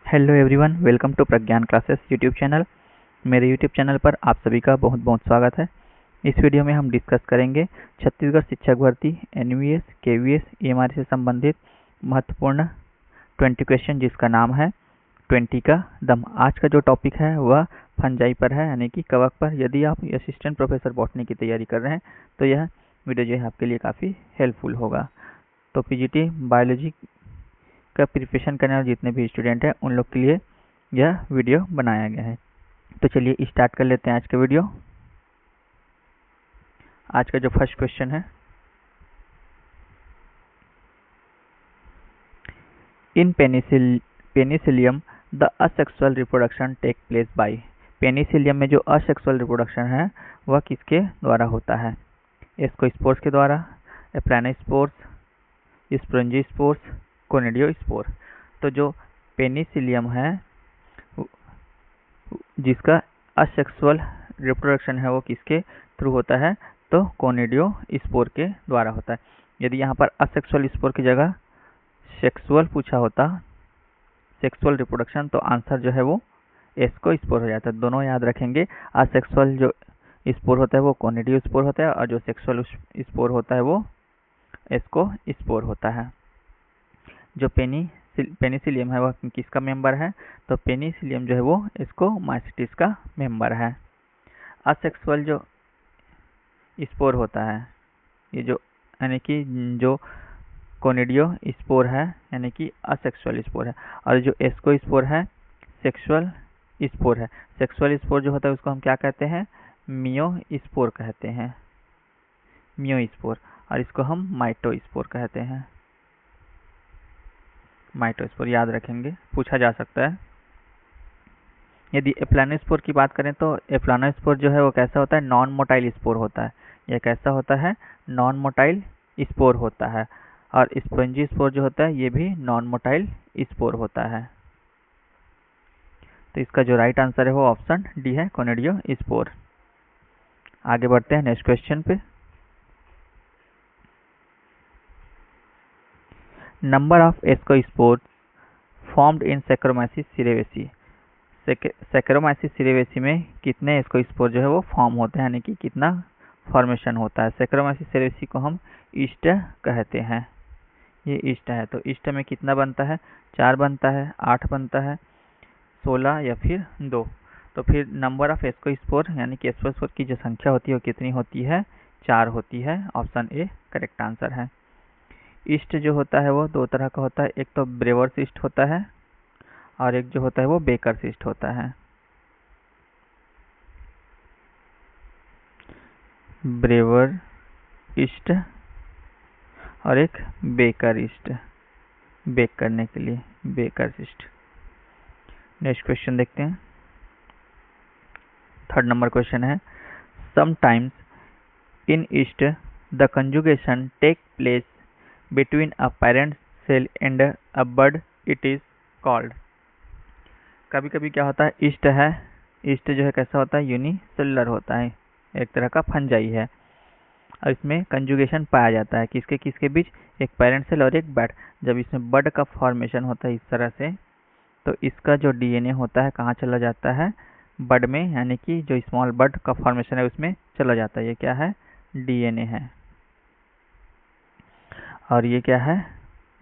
Hello everyone, welcome to Pragyan classes YouTube channel. मेरे YouTube channel पर आप सभी का बहुत बहुत स्वागत है। इस वीडियो में हम डिस्कस करेंगे छत्तीसगढ़ शिक्षक भर्ती एनवीएस केवीएस ईएमआर से संबंधित महत्वपूर्ण 20 क्वेश्चन, जिसका नाम है 20 का दम। आज का जो टॉपिक है वह फंजाई पर है, यानी कि कवक पर। यदि आप असिस्टेंट प्रोफेसर बॉटनी की तैयारी कर रहे हैं तो यह वीडियो जो है आपके लिए काफ़ी हेल्पफुल होगा। तो पीजीटी बायोलॉजी का प्रिपरेशन करने वाले जितने भी स्टूडेंट हैं उन लोग के लिए यह वीडियो बनाया गया है। तो चलिए स्टार्ट कर लेते हैं आज का वीडियो। आज का जो फर्स्ट क्वेश्चन है, in penicillium the asexual reproduction take place by. Penicillium में जो असेक्सुअल रिप्रोडक्शन है वह किसके द्वारा होता है? एस्कोस्पोर्स के द्वारा, एप्लानोस्पोर्स, स्पोरेंजियोस्पोर्स, कोनिडियोस्पोर। तो जो पेनिसिलियम है जिसका असेक्सुअल रिप्रोडक्शन है वो किसके थ्रू होता है? तो कोनिडियोस्पोर के द्वारा होता है। यदि यहाँ पर असेक्सुअल स्पोर की जगह सेक्सुअल पूछा होता, सेक्सुअल रिप्रोडक्शन, तो आंसर जो है वो एस्कोस्पोर हो जाता है। दोनों याद रखेंगे, असेक्सुअल जो स्पोर होता है वो कोनिडियोस्पोर होता है और जो सेक्सुअल स्पोर होता है वो एस्कोस्पोर होता है। जो पेनिसिलियम है वह किसका मेंबर है? तो पेनिसिलियम जो है वो स्कोमाइसिट्स का मेंबर है। असेक्सुअल जो स्पोर होता है, ये जो यानी कि जो कोनिडियोस्पोर है यानी कि असेक्सुअल स्पोर है, और जो एस्कोस्पोर है सेक्सुअल स्पोर है। सेक्सुअल स्पोर जो होता है उसको हम क्या कहते हैं? मियोस्पोर कहते हैं, मियोस्पोर। और इसको हम माइटोस्पोर कहते हैं, माइटोस्पोर। याद रखेंगे, पूछा जा सकता है। यदि एप्लानोस्पोर की बात करें तो एप्लानोस्पोर जो है वो कैसा होता है? नॉन मोटाइल स्पोर होता है। यह कैसा होता है? नॉन मोटाइल स्पोर होता है। और स्पोरेंजियोस्पोर जो होता है ये भी नॉन मोटाइल स्पोर होता है। तो इसका जो राइट आंसर है वो ऑप्शन डी है, कोनिडियोस्पोर। आगे बढ़ते हैं नेक्स्ट क्वेश्चन पे। Number of ascospore formed in saccharomyces cerevisiae. Saccharomyces cerevisiae में कितने एस्कोस्पोर जो है वो फॉर्म होते हैं, यानी कि कितना फॉर्मेशन होता है? सैक्रोमाइसिस सिरेवेसी को हम ईस्ट कहते हैं। ये ईस्ट है, तो ईस्ट में कितना बनता है? 4 बनता है, 8 बनता है, 16 या फिर 2। तो फिर नंबर ऑफ एस्कोस्पोर यानी कि एस्कोस्पोर की जो संख्या होती है वो कितनी होती है? 4 होती है। ऑप्शन ए करेक्ट आंसर है। ईस्ट जो होता है वो 2 तरह का होता है, एक तो ब्रेवर्स ईस्ट होता है और एक जो होता है वो बेकर्स ईस्ट होता है। ब्रेवर ईस्ट और एक बेकर ईस्ट, बेक करने के लिए बेकर्स ईस्ट। नेक्स्ट क्वेश्चन देखते हैं। थर्ड नंबर क्वेश्चन है, sometimes in yeast the conjugation take place between a parent cell and a bud, it is called. कभी कभी क्या होता है, ईस्ट है, ईस्ट जो है कैसा होता है? यूनिसेलुलर होता है, एक तरह का फंजाई है। और इसमें कंजुगेशन पाया जाता है किसके किसके बीच? एक पेरेंट सेल और एक बड। जब इसमें बड का फॉर्मेशन होता है इस तरह से, तो इसका जो डीएनए होता है कहाँ चला जाता है? बड में, यानी कि जो स्मॉल बड का फॉर्मेशन है उसमें चला जाता है। ये क्या है? डीएनए है। और ये क्या है?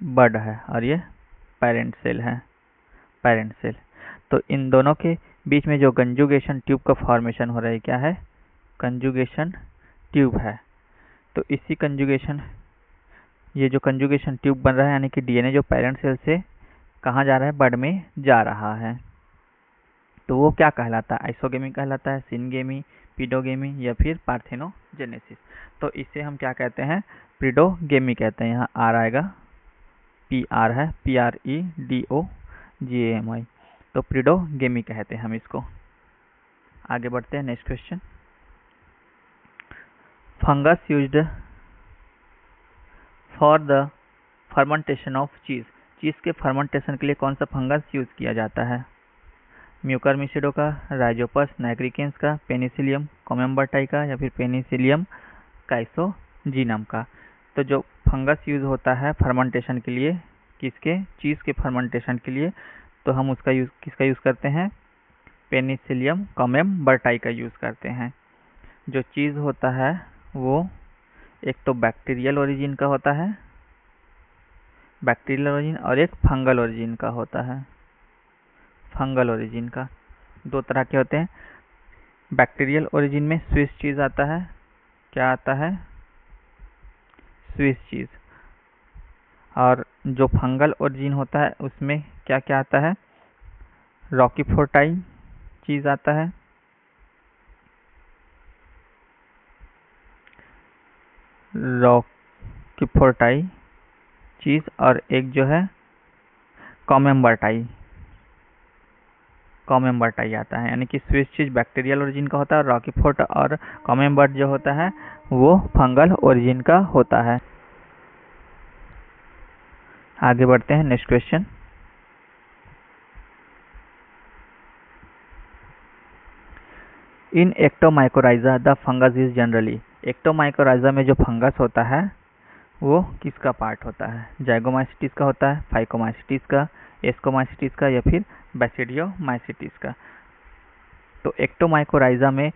बड है। और ये पेरेंट सेल है, पेरेंट सेल। तो इन दोनों के बीच में जो कंजुगेशन ट्यूब का फॉर्मेशन हो रहा है क्या है? कंजुगेशन ट्यूब है। तो इसी कंजुगेशन, ये जो कंजुगेशन ट्यूब बन रहा है यानी कि डीएनए जो पेरेंट सेल से कहाँ जा रहा है? बड में जा रहा है। तो वो क्या कहलाता है? आइसोगेमी कहलाता है, सिनगेमी, पीडोगेमी या फिर पार्थेनोजेनेसिस। तो इसे हम क्या कहते हैं? प्रीडोगेमी कहते हैं। यहाँ आर आएगा, पी आर है, PREDOGAMI। तो प्रीडोगेमी कहते हैं हम इसको। आगे बढ़ते हैं next question. Fungus used for the fermentation of चीज। चीज के फर्मेंटेशन के लिए कौन सा फंगस यूज किया जाता है? म्यूकरमिसिडो का, राइजोपस नाइग्रिकेंस का, पेनिसिलियम कोमेम्बर्टाई का या फिर पेनिसिलियम काइसोजीनम का। तो जो फंगस यूज होता है फर्मेंटेशन के लिए, किसके? चीज के फर्मेंटेशन के लिए, तो हम उसका यूज़ किसका यूज़ करते हैं? पेनिसिलियम कॉमेम्बर्टाई का यूज़ करते हैं। जो चीज़ होता है वो एक तो बैक्टीरियल ओरिजिन का होता है, बैक्टीरियल ओरिजिन, और एक फंगल ओरिजिन का होता है। फंगल ओरिजिन का दो तरह के होते हैं। बैक्टीरियल ओरिजिन में स्विस चीज़ आता है। क्या आता है? Swiss cheese. और जो फंगल ओरिजिन होता है उसमें क्या क्या आता है? रॉकीफोर्टाई चीज़ आता है, रॉकीफोर्टाई चीज़, और एक जो है कॉमेम्बर्टाई आता है। यानी कि स्विस चीज बैक्टीरियल ओरिजिन का होता है और रॉकीफोर्ट और कॉमेम्बर्ट जो होता है वो फंगल ओरिजिन का होता है। आगे बढ़ते हैं, next question. In एक्टोमाइकोराइजा the fungus is generally, एक्टोमाइकोराइजा में जो फंगस होता है वो किसका पार्ट होता है? जाइगोमाइसिटिस का होता है, फाइकोमाइसिटिस का, एस्कोमाइसिटिस का, या फिर बैसिडियोमाइसिटिस का? तो एक्टोमाइकोराइजा में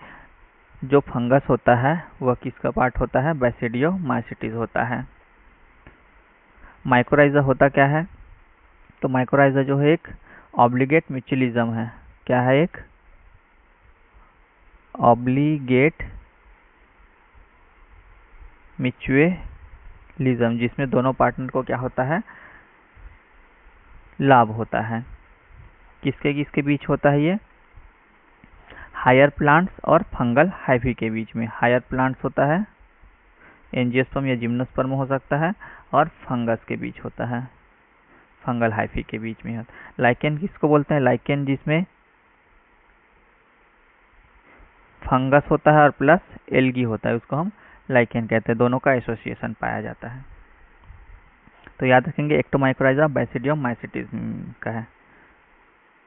जो फंगस होता है वह किसका पार्ट होता है? बैसिडियोमाइसिटिस होता है। माइकोराइजा होता क्या है? तो माइकोराइजा जो है एक ऑब्लिगेट म्यूचुअलिज्म है। क्या है? एक ऑब्लिगेट म्यूचुअलिज्म, जिसमें दोनों पार्टनर को क्या होता है? लाभ होता है। किसके किसके बीच होता है ये? हायर प्लांट्स और फंगल हाइफी के बीच में। हायर प्लांट्स होता है, एंजियोस्पर्म या जिम्नोस्पर्म हो सकता है, और फंगस के बीच होता है, फंगल हाइफी के बीच में होता है। लाइकेन किसको बोलते हैं? लाइकेन जिसमें फंगस होता है और प्लस एल्गी होता है, उसको हम लाइकेन कहते हैं। दोनों का एसोसिएशन पाया जाता है। तो याद रखेंगे एक्टोमाइकोराइजा बैसिडियोमाइसिटिस का है,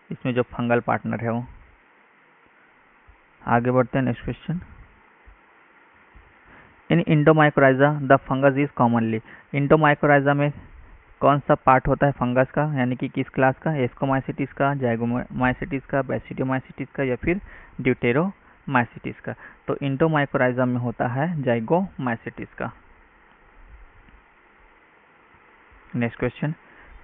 इसमें जो फंगल पार्टनर है वो। आगे बढ़ते हैं, next question. In endomycorrhiza the fungus is commonly, endomycorrhiza में कौन सा पार्ट होता है फंगस का? यानी कि किस क्लास का? एस्कोमाइसिटिस का, जाइगोमाइसिटिस का, बैसिडियोमाइसिटिस का, या फिर ड्यूटेरोमाइसिटिस का? तो इंडोमाइकोराइजा में होता है जाइगोमाइसिटिस का। Next question.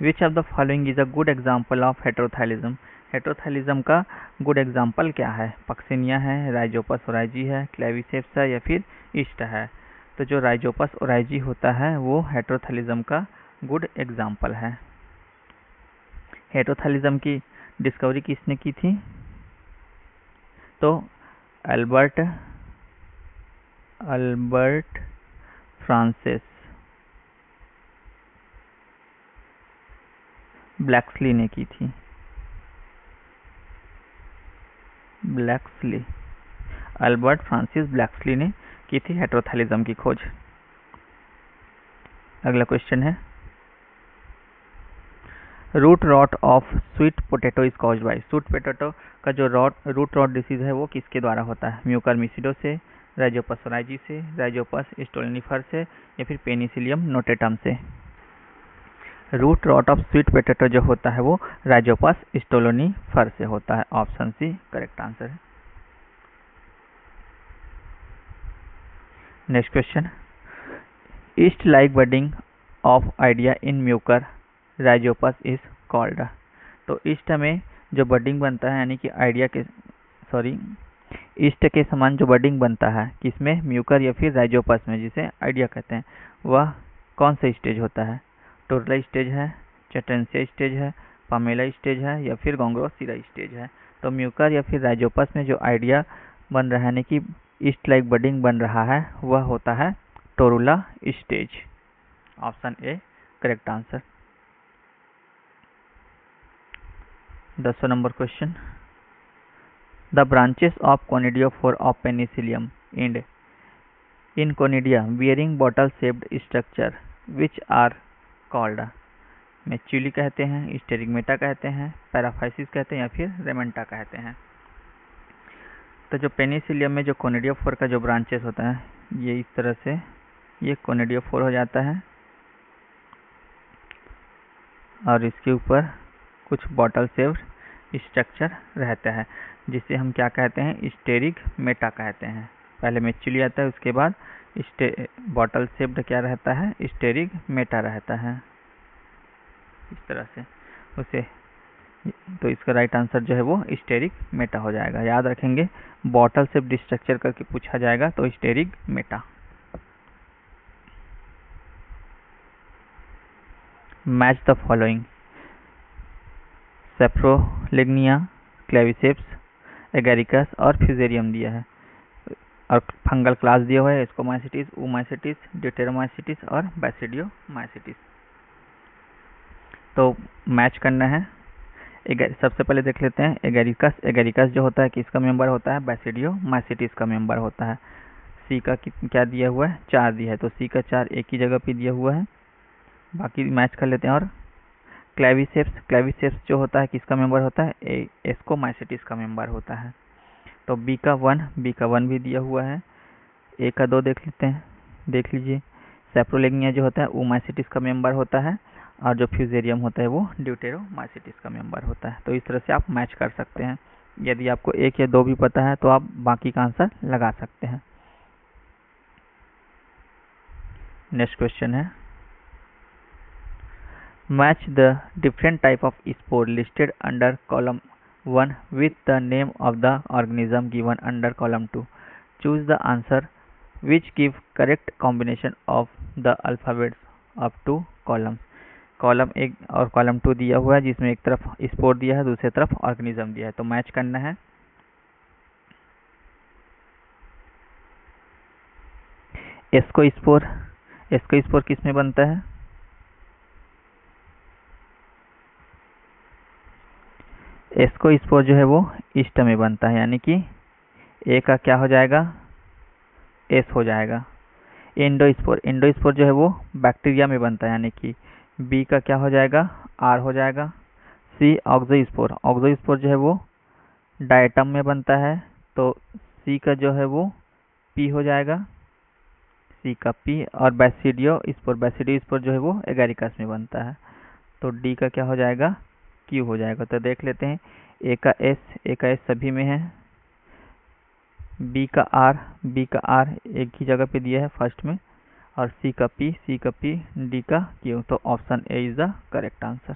Which of the following is a good example of heterothallism, heterothallism का गुड एग्जाम्पल क्या है? पक्सिनिया है, राइजोपस ओराइजी है, क्लेविसेप्स है, या फिर ईस्ट है? तो जो राइजोपस ओराइजी होता है वो हेटेरोथाइलिज्म का गुड एग्जाम्पल है। हेटेरोथाइलिज्म की डिस्कवरी किसने की थी? तो अल्बर्ट फ्रांसिस ब्लैक्सली ने की थी। ब्लैक्सली, अल्बर्ट फ्रांसिस ब्लैक्सली ने की थी हेटेरोथाइलिज्म की खोज। अगला क्वेश्चन है, root rot of sweet potato is caused by, sweet potato का जो रूट रॉट डिसीज है वो किसके द्वारा होता है? म्यूकरमिसिडो से, राइजोपस ओराइजी से, राइजोपस स्टोलेनिफर से, या फिर पेनिसिलियम नोटेटम से? Root rot of sweet potato जो होता है वो राइजोपस स्टोलेनिफर से होता है। ऑप्शन सी करेक्ट आंसर है। Next question. Yeast like budding of idea in Mucor Rhizopus is called. तो ईस्ट में जो बडिंग बनता है, यानी कि आइडिया के ईस्ट के समान जो बडिंग बनता है किसमें? म्यूकर या फिर राइजोपस में, जिसे आइडिया कहते हैं, वह कौन सा स्टेज होता है? टोरला स्टेज है, चैटेंसिया स्टेज है, पामेला स्टेज है, या फिर गोंगरोसिरा स्टेज है? तो म्यूकर या फिर राइजोपस में जो आइडिया बन रहा है, यानी कि ईस्ट लाइक बडिंग बन रहा है, वह होता है torula stage. Option A correct answer. 10वां number question. The branches of conidiophore of penicillium and in conidia bearing bottle shaped structure which are called. मैच्यूली कहते हैं, स्टेरिगमेटा कहते हैं, पैराफाइसिस कहते हैं, या फिर रेमेंटा कहते हैं? तो जो पेनिसिलियम में जो कोनिडियोफोर का जो ब्रांचेस होता है, ये इस तरह से ये कोनिडियोफोर हो जाता है, और इसके ऊपर कुछ बॉटल शेप्ड स्ट्रक्चर रहता है, जिसे हम क्या कहते हैं, स्टेरिगमेटा कहते हैं। पहले मेचुली आता है, उसके बाद बॉटल शेप्ड क्या रहता है, स्टेरिगमेटा रहता है, इस तरह से उसे। तो इसका राइट आंसर जो है वो स्टेरिगमेटा हो जाएगा। याद रखेंगे, बॉटल शेप्ड स्ट्रक्चर करके पूछा जाएगा तो sterigmata. Match the following: saprolegnia, claviceps, agaricus और फ्यूजेरियम दिया है, और फंगल क्लास दिया हुआ है एस्कोमाइसिटिस, ओमाइसिटिस, ड्यूटेरोमाइसिटिस और बैसिडियोमाइसिटिस। तो मैच करना है। सबसे पहले देख लेते हैं एगेरिकस। एगेरिकस जो होता है किसका मेंबर होता है, बैसिडियोमाइसिटिस का मेंबर होता है। सी का क्या दिया हुआ है, 4 दिया है, तो सी का 4 एक ही जगह पे दिया हुआ है, बाकी मैच कर लेते हैं। और क्लेविसेप्स, क्लेविसेप्स जो होता है किसका मेंबर होता है, एस्कोमाइसिटिस का मेंबर होता है। तो बी का 1 भी दिया हुआ है। ए का 2 देख लेते हैं, देख लीजिए। सेप्रोलिग्निया जो होता है ओमाइसिटिस का मेंबर होता है, और जो फ्यूजेरियम होता है वो ड्यूटेरोमाइसिटिस का मेंबर होता है। तो इस तरह से आप मैच कर सकते हैं। यदि आपको 1 या 2 भी पता है तो आप बाकी का आंसर लगा सकते हैं। नेक्स्ट क्वेश्चन है, match the different type of spore listed under column 1 with the name of the organism given under column 2. Choose the answer which give correct combination of the alphabets of 2 columns. Column 1 और column 2 दिया हुआ है, जिसमें एक तरफ spore दिया है, दूसरी तरफ ऑर्गेनिज्म दिया है। तो मैच करना है। एस्कोस्पोर किस में बनता है, एस्कोस्पोर जो है वो ईस्ट में बनता है, यानी कि ए का क्या हो जाएगा, एस हो जाएगा। एंडोस्पोर जो है वो बैक्टीरिया में बनता है, यानी कि बी का क्या हो जाएगा, आर हो जाएगा। सी ऑक्सोस्पोर जो है वो डायटम में बनता है, तो सी का जो है वो पी हो जाएगा, सी का पी। और बैसिडियोस्पोर जो है वो एगेरिकस में बनता है, तो डी का क्या हो जाएगा, क्यू हो जाएगा। तो देख लेते हैं, ए का एस सभी में है, बी का आर एक ही जगह पे दिया है फर्स्ट में, और सी का पी, डी का क्यू। तो option A is the correct answer.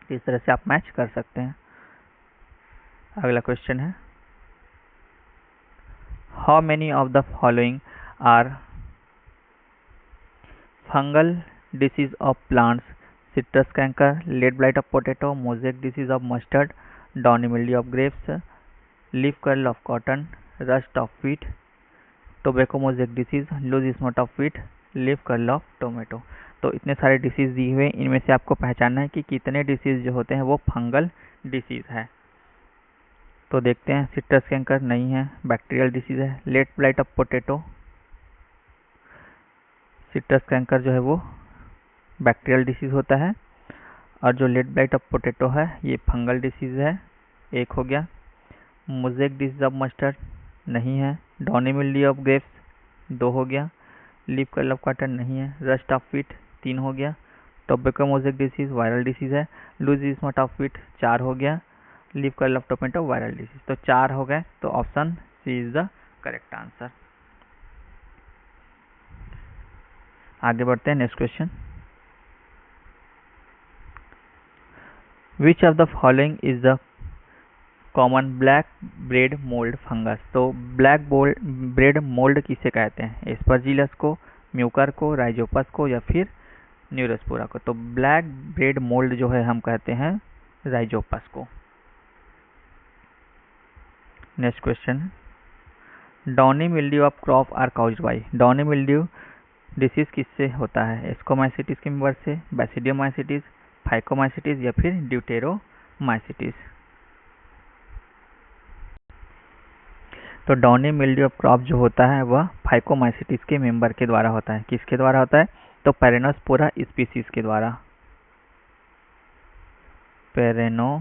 इस तरह से आप मैच कर सकते हैं। अगला क्वेश्चन है, how many of the following are fungal disease of plants: citrus canker, late blight of potato, mosaic disease of mustard, downy mildew of grapes, leaf curl of cotton, rust of wheat, tobacco mosaic disease, loose spot of wheat, leaf curl of tomato. तो इतने सारे disease दिए हुए, इनमें से आपको पहचानना है कि कितने डिसीज जो होते हैं वो फंगल डिसीज है। तो देखते हैं, सिट्रस कैंकर नहीं है, बैक्टीरियल डिसीज है। Late blight of potato, citrus canker जो है वो बैक्टीरियल डिसीज होता है, और जो लेड ब्लाइट ऑफ पोटैटो है ये फंगल डिसीज है, एक हो गया। मोज़ेक डिसीज ऑफ मस्टर्ड नहीं है। डाउनी मिल्ड्यू ऑफ ग्रेप्स 2 हो गया। लीफ कर्ल ऑफ कॉटन नहीं है। रस्ट ऑफ व्हीट 3 हो गया। Tobacco mosaic disease viral disease है। लूज स्पॉट ऑफ व्हीट 4 हो गया। Leaf curl of tomato viral disease. तो 4 हो गए, तो option C is the correct answer. आगे बढ़ते हैं, next question, which of the following is the common black bread mould fungus? तो ब्लैक ब्रेड मोल्ड किसे कहते हैं, एस्परजिलस को, म्यूकर को, राइजोपस को, या फिर न्यूरोस्पोरा को? तो ब्लैक ब्रेड मोल्ड जो है हम कहते हैं राइजोपस को। Next question, downy mildew of crop are caused by? Downy mildew disease किससे होता है, एस्कोमाइसिटिस के मेंबर से, बैसिडियोमाइसिटिस, फाइकोमाइसिटिस, या फिर ड्यूटेरोमाइसिटिस? तो डाउनी मिल्ड्यू ऑफ क्रॉप जो होता है वह फाइकोमाइसिटिस के मेंबर के द्वारा होता है। किसके द्वारा होता है, तो पेरेनोस्पोरा स्पीसीज के द्वारा, पेरेनोस्पोरा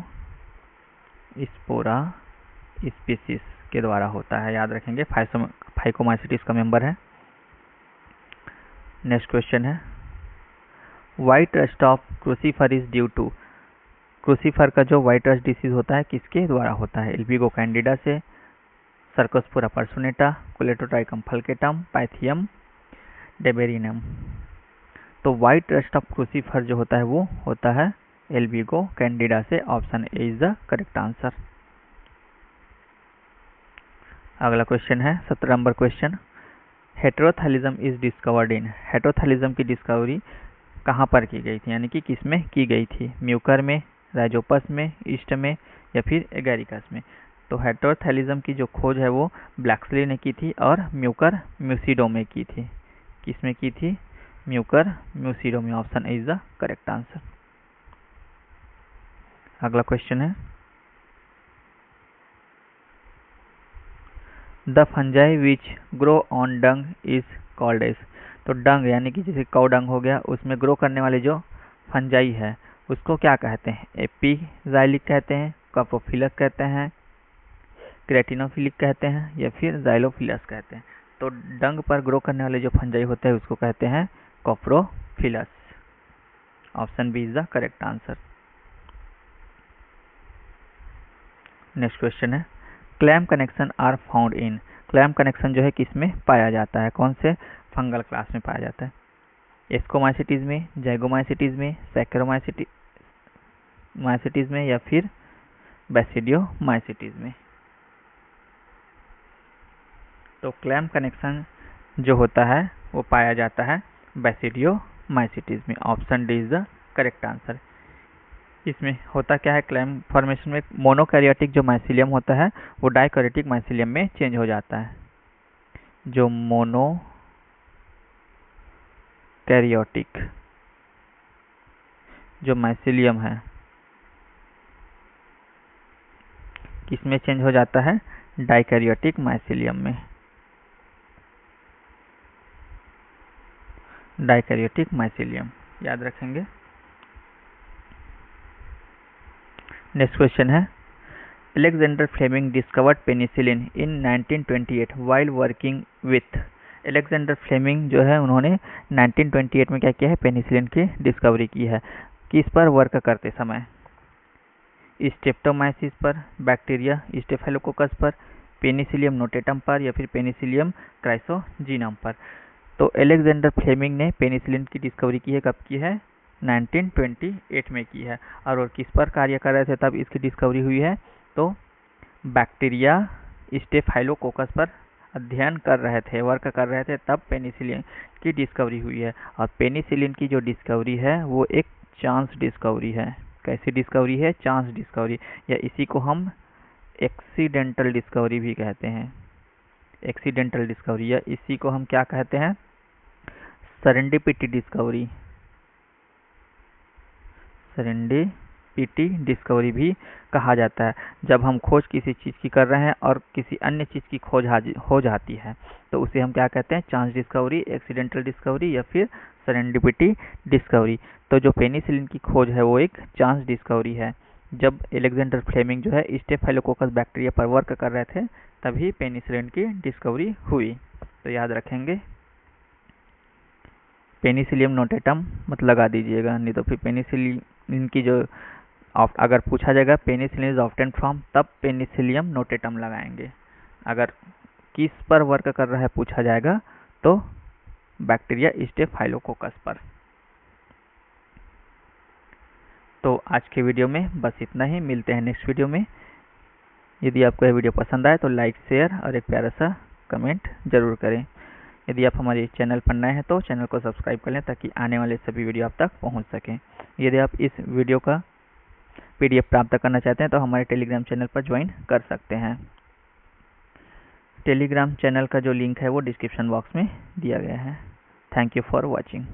स्पीसीज के द्वारा होता है। याद रखेंगे, फाइकोमाइसिटिस का मेंबर है। नेक्स्ट क्वेश्चन है, white rust of crucifer is due to? Crucifer का जो व्हाइट रस्ट डिसीज होता है किसके द्वारा होता है? एल्बिगो कैंडिडा से, सर्कोस्पोरा पर्सोनेटा, कोलेटोट्राइकम फल्केटम, पाइथियम डेबेरिनम। तो व्हाइट रस्ट ऑफ क्रूसीफर जो होता है वो होता है एल्बिगो कैंडिडा से। Option A is the correct answer. अगला क्वेश्चन है 17 number question. Heterothallism is discovered in. Heterothallism की डिस्कवरी कहाँ पर की गई थी, यानी कि किसमें की गई थी? म्यूकर में, राइजोपस में, ईस्ट में या फिर एगेरिकस में? तो हेटेरोथैलिज्म की जो खोज है वो ब्लैक्सली ने की थी और म्यूकर म्यूसिडो में की थी। किसमें की थी? म्यूकर म्यूसिडो में। Option A is the correct answer. अगला क्वेश्चन है the fungi which grow on dung is called as. तो डंग यानी कि जैसे काउ डंग हो गया, उसमें ग्रो करने वाले जो फंजाई है उसको क्या कहते हैं? एपीजाइलिक कहते हैं, कॉप्रोफिलस कहते हैं, क्रेटिनोफिलिक कहते हैं या फिर जाइलोफिलस कहते हैं? तो डंग पर ग्रो करने वाले जो फंजाई होते हैं उसको कहते हैं coprophilous. Option B is the correct answer. Next question है clamp connection are found in. Clamp connection जो है किसमें पाया जाता है? कौन से फंगल क्लास में पाया जाता है? एस्कोमाइसिटीज में, जैगोमाइसिटीज में, सैकेरोमाइसिटीज में या फिर बैसिडियोमाइसिटीज में? तो क्लैम कनेक्शन जो होता है वो पाया जाता है बैसिडियोमाइसिटीज में। Option D is the correct answer. इसमें होता क्या है? क्लैम फॉर्मेशन में मोनोकैरियोटिक जो माइसिलियम होता है वो डाइकैरियोटिक माइसिलियम में चेंज हो जाता है। जो मोनोकैरियोटिक जो माइसिलियम है किसमें चेंज हो जाता है? डाइकैरियोटिक माइसिलियम में। डाइकैरियोटिक माइसिलियम याद रखेंगे। नेक्स्ट क्वेश्चन है Alexander Fleming discovered penicillin in 1928 while working with. Alexander Fleming जो है उन्होंने 1928 में क्या किया है? पेनिसिलिन की डिस्कवरी की है। किस पर वर्क करते समय? स्ट्रेप्टोमाइसिस पर, बैक्टीरिया स्टेफिलोकोकस पर, पेनिसिलियम नोटेटम पर या फिर पेनिसिलियम क्राइसोजीनम पर? तो अलेक्जेंडर फ्लेमिंग ने पेनिसिलिन की डिस्कवरी की है। कब की है? 1928 में की है। और किस पर कार्य कर रहे थे तब इसकी डिस्कवरी हुई है? तो बैक्टीरिया स्टेफाइलोकोकस पर अध्ययन कर रहे थे, वर्क कर रहे थे, तब पेनिसिलिन की डिस्कवरी हुई है। और पेनिसिलिन की जो डिस्कवरी है वो एक चांस डिस्कवरी है। कैसी डिस्कवरी है? चांस डिस्कवरी, या इसी को हम एक्सीडेंटल डिस्कवरी भी कहते हैं। एक्सीडेंटल डिस्कवरी, या इसी को हम क्या कहते हैं? Serendipity discovery. सेरेंडिपिटी डिस्कवरी भी कहा जाता है। जब हम खोज किसी चीज़ की कर रहे हैं और किसी अन्य चीज़ की खोज हो जाती है तो उसे हम क्या कहते हैं? चांस डिस्कवरी, एक्सीडेंटल डिस्कवरी या फिर सेरेंडिपिटी डिस्कवरी। तो जो पेनिसिलिन की खोज है वो एक चांस डिस्कवरी है। जब अलेक्जेंडर फ्लेमिंग जो है स्टेफाइलोकोकस बैक्टीरिया पर वर्क कर रहे थे तभी पेनिसिलिन की डिस्कवरी हुई। तो याद रखेंगे पेनिसिलियम नोटेटम मत लगा दीजिएगा, नहीं तो फिर पेनिसिलिन की जो अगर पूछा जाएगा पेनिसिलिन इज ऑब्टेन्ड फ्रॉम, तब पेनिसिलियम नोटेटम लगाएंगे। अगर किस पर वर्क कर रहा है पूछा जाएगा तो बैक्टीरिया स्टेफाइलोकोकस पर। तो आज के वीडियो में बस इतना ही। मिलते हैं नेक्स्ट वीडियो में। यदि आपको यह वीडियो पसंद आए तो लाइक, शेयर और एक प्यारा सा कमेंट जरूर करें। यदि आप हमारे चैनल पर नए हैं तो चैनल को सब्सक्राइब कर लें ताकि आने वाले सभी वीडियो आप तक पहुंच सकें। यदि आप इस वीडियो का PDF प्राप्त करना चाहते हैं तो हमारे टेलीग्राम चैनल पर ज्वाइन कर सकते हैं। टेलीग्राम चैनल का जो लिंक है वो डिस्क्रिप्शन बॉक्स में दिया गया है। Thank you for watching.